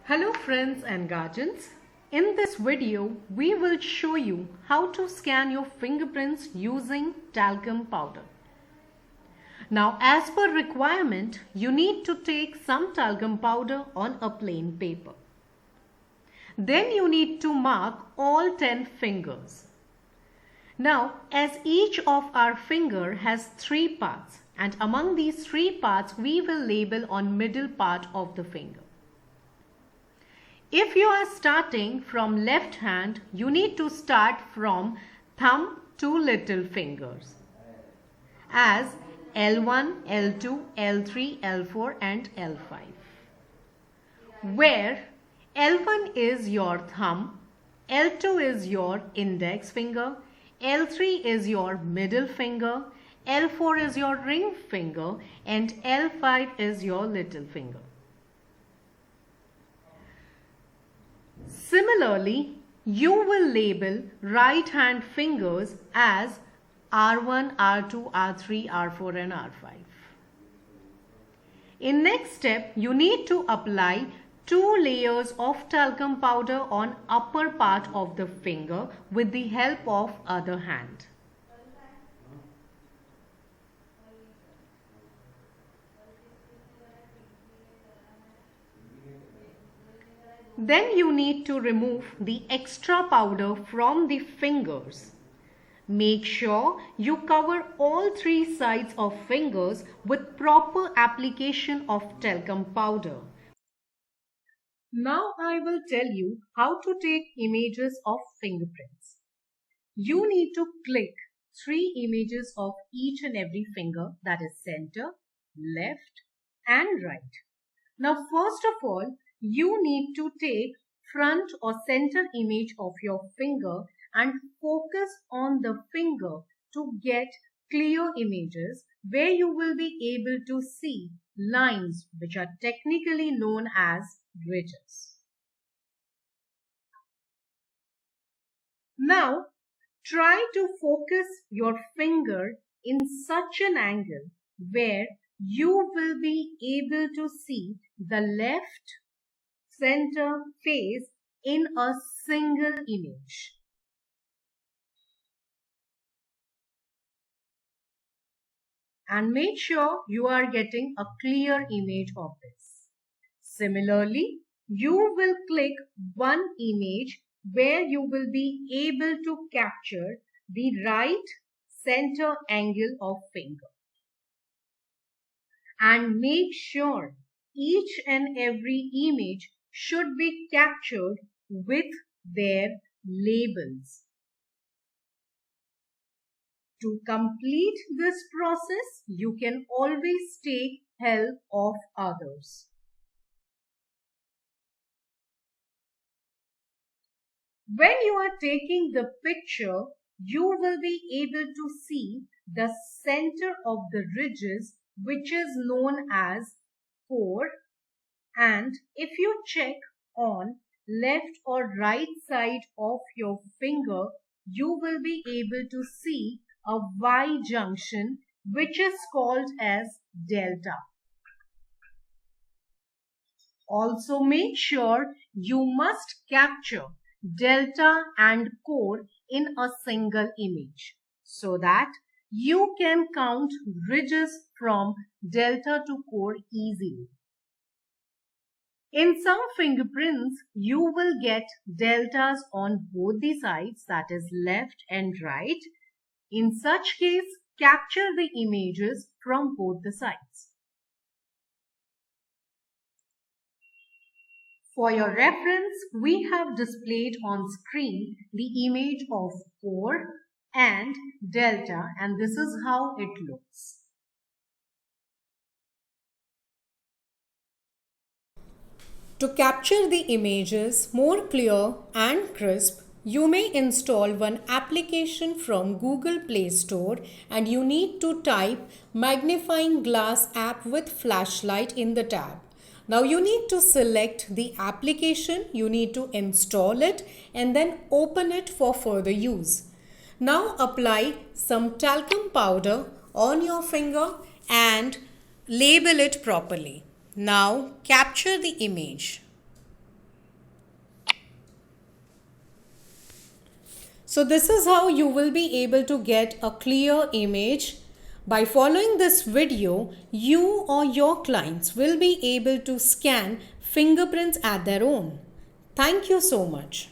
Hello friends and guardians. In this video, we will show you how to scan your fingerprints using talcum powder. Now, as per requirement, you need to take some talcum powder on a plain paper. Then you need to mark all 10 fingers. Now, as each of our finger has 3 parts, and among these 3 parts, we will label on middle part of the finger. If you are starting from left hand, you need to start from thumb to little fingers as L1, L2, L3, L4 and L5. Where L1 is your thumb, L2 is your index finger, L3 is your middle finger, L4 is your ring finger and L5 is your little finger. Similarly, you will label right hand fingers as R1, R2, R3, R4 and R5. In next step, you need to apply 2 layers of talcum powder on upper part of the finger with the help of other hand. Then you need to remove the extra powder from the fingers. Make sure you cover all 3 sides of fingers with proper application of talcum powder. Now I will tell you how to take images of fingerprints. You need to click 3 images of each and every finger, that is center, left and right. Now first of all, you need to take front or center image of your finger and focus on the finger to get clear images where you will be able to see lines which are technically known as ridges. Now try to focus your finger in such an angle where you will be able to see the left center face in a single image. And make sure you are getting a clear image of this. Similarly, you will click one image where you will be able to capture the right center angle of finger. And make sure each and every image should be captured with their labels. To complete this process, you can always take help of others. When you are taking the picture, you will be able to see the center of the ridges, which is known as core. And if you check on left or right side of your finger, you will be able to see a Y junction which is called as delta. Also make sure you must capture delta and core in a single image so that you can count ridges from delta to core easily. In some fingerprints, you will get deltas on both the sides, that is left and right. In such case, capture the images from both the sides. For your reference, we have displayed on screen the image of core and delta, and this is how it looks. To capture the images more clear and crisp, you may install one application from Google Play Store and you need to type magnifying glass app with flashlight in the tab. Now you need to select the application, you need to install it and then open it for further use. Now apply some talcum powder on your finger and label it properly. Now capture the image. So this is how you will be able to get a clear image. By following this video, you or your clients will be able to scan fingerprints at their own. Thank you so much.